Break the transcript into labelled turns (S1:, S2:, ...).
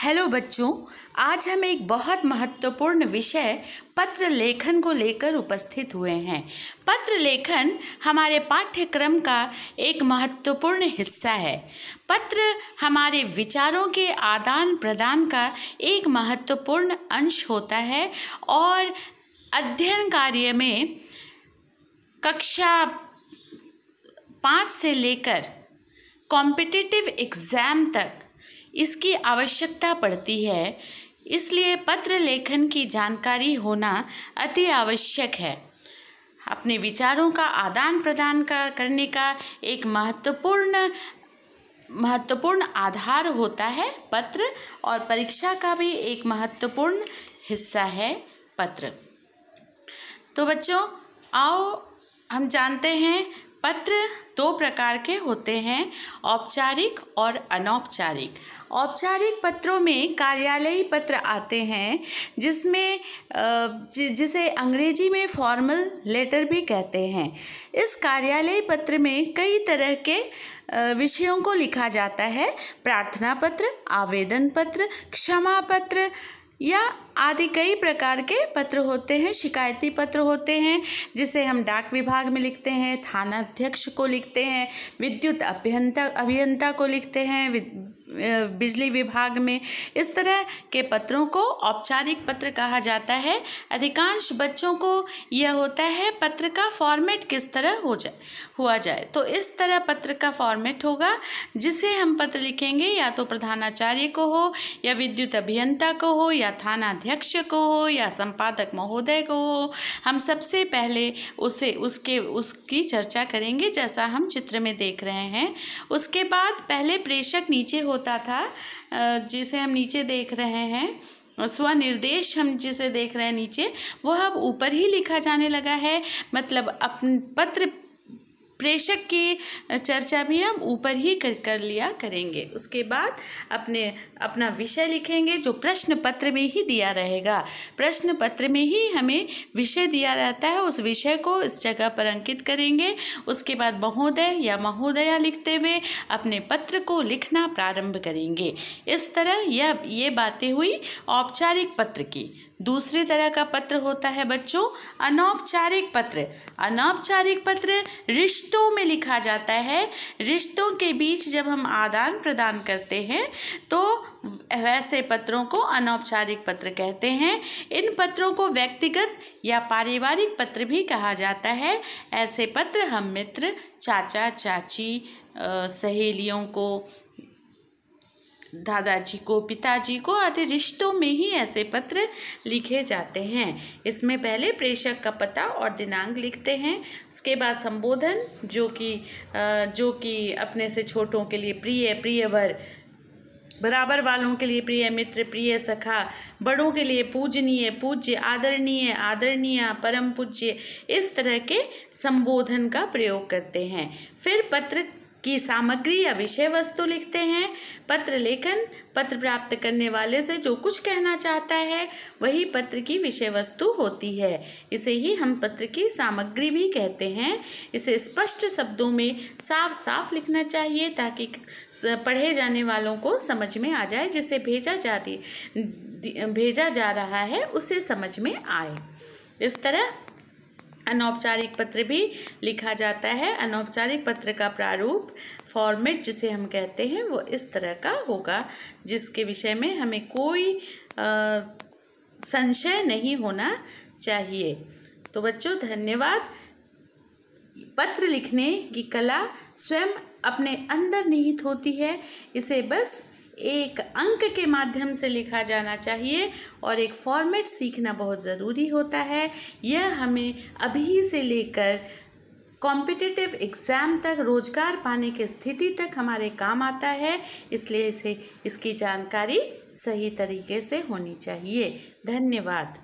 S1: Hello बच्चों, आज हम एक बहुत महत्वपूर्ण विषय पत्र लेखन को लेकर उपस्थित हुए हैं। पत्र लेखन हमारे पाठ्यक्रम का एक महत्वपूर्ण हिस्सा है। पत्र हमारे विचारों के आदान प्रदान का एक महत्वपूर्ण अंश होता है और अध्ययन कार्य में कक्षा 5 से लेकर कॉम्पिटिटिव एग्ज़ाम तक इसकी आवश्यकता पड़ती है। इसलिए पत्र लेखन की जानकारी होना अति आवश्यक है। अपने विचारों का आदान प्रदान करने का एक महत्वपूर्ण आधार होता है पत्र, और परीक्षा का भी एक महत्वपूर्ण हिस्सा है पत्र। तो बच्चों, आओ हम जानते हैं पत्र 2 प्रकार के होते हैं, औपचारिक और अनौपचारिक। औपचारिक पत्रों में कार्यालयी पत्र आते हैं, जिसे अंग्रेजी में फॉर्मल लेटर भी कहते हैं। इस कार्यालयी पत्र में कई तरह के विषयों को लिखा जाता है। प्रार्थना पत्र, आवेदन पत्र, क्षमा पत्र या आदि कई प्रकार के पत्र होते हैं। शिकायती पत्र होते हैं जिसे हम डाक विभाग में लिखते हैं, थाना अध्यक्ष को लिखते हैं, विद्युत अभियंता को लिखते हैं, बिजली विभाग में। इस तरह के पत्रों को औपचारिक पत्र कहा जाता है। अधिकांश बच्चों को यह होता है पत्र का फॉर्मेट किस तरह हुआ जाए। तो इस तरह पत्र का फॉर्मेट होगा, जिसे हम पत्र लिखेंगे या तो प्रधानाचार्य को हो, या विद्युत अभियंता को हो, या थाना अध्यक्ष को हो, या संपादक महोदय को हो। हम सबसे पहले उसकी चर्चा करेंगे, जैसा हम चित्र में देख रहे हैं। उसके बाद पहले प्रेषक नीचे होता था, जिसे हम नीचे देख रहे हैं। स्वनिर्देश हम जिसे देख रहे हैं नीचे, वह अब ऊपर ही लिखा जाने लगा है। मतलब पत्र प्रेषक की चर्चा भी हम ऊपर ही कर लिया करेंगे। उसके बाद अपना विषय लिखेंगे, जो प्रश्न पत्र में ही दिया रहेगा। प्रश्न पत्र में ही हमें विषय दिया रहता है, उस विषय को इस जगह पर अंकित करेंगे। उसके बाद महोदय या महोदया लिखते हुए अपने पत्र को लिखना प्रारंभ करेंगे। इस तरह ये बातें हुई औपचारिक पत्र की। दूसरी तरह का पत्र होता है बच्चों अनौपचारिक पत्र। अनौपचारिक पत्र रिश्तों में लिखा जाता है। रिश्तों के बीच जब हम आदान प्रदान करते हैं तो वैसे पत्रों को अनौपचारिक पत्र कहते हैं। इन पत्रों को व्यक्तिगत या पारिवारिक पत्र भी कहा जाता है। ऐसे पत्र हम मित्र, चाचा चाची, सहेलियों को, दादाजी को, पिताजी को आदि रिश्तों में ही ऐसे पत्र लिखे जाते हैं। इसमें पहले प्रेषक का पता और दिनांक लिखते हैं। उसके बाद संबोधन, जो कि अपने से छोटों के लिए प्रिय, प्रियवर, बराबर वालों के लिए प्रिय मित्र, प्रिय सखा, बड़ों के लिए पूजनीय, पूज्य, आदरणीय, आदरणीय, परम पूज्य, इस तरह के संबोधन का प्रयोग करते हैं। फिर पत्र की सामग्री या विषय वस्तु लिखते हैं। पत्र लेखन पत्र प्राप्त करने वाले से जो कुछ कहना चाहता है वही पत्र की विषय वस्तु होती है। इसे ही हम पत्र की सामग्री भी कहते हैं। इसे स्पष्ट शब्दों में साफ साफ लिखना चाहिए, ताकि पढ़े जाने वालों को समझ में आ जाए, जिसे भेजा जा रहा है उसे समझ में आए। इस तरह अनौपचारिक पत्र भी लिखा जाता है। अनौपचारिक पत्र का प्रारूप, फॉर्मेट जिसे हम कहते हैं, वो इस तरह का होगा, जिसके विषय में हमें कोई संशय नहीं होना चाहिए। तो बच्चों, धन्यवाद। पत्र लिखने की कला स्वयं अपने अंदर निहित होती है। इसे बस एक अंक के माध्यम से लिखा जाना चाहिए, और एक फॉर्मेट सीखना बहुत ज़रूरी होता है। यह हमें अभी से लेकर कॉम्पिटिटिव एग्ज़ाम तक, रोज़गार पाने की स्थिति तक हमारे काम आता है। इसलिए इसकी जानकारी सही तरीके से होनी चाहिए। धन्यवाद।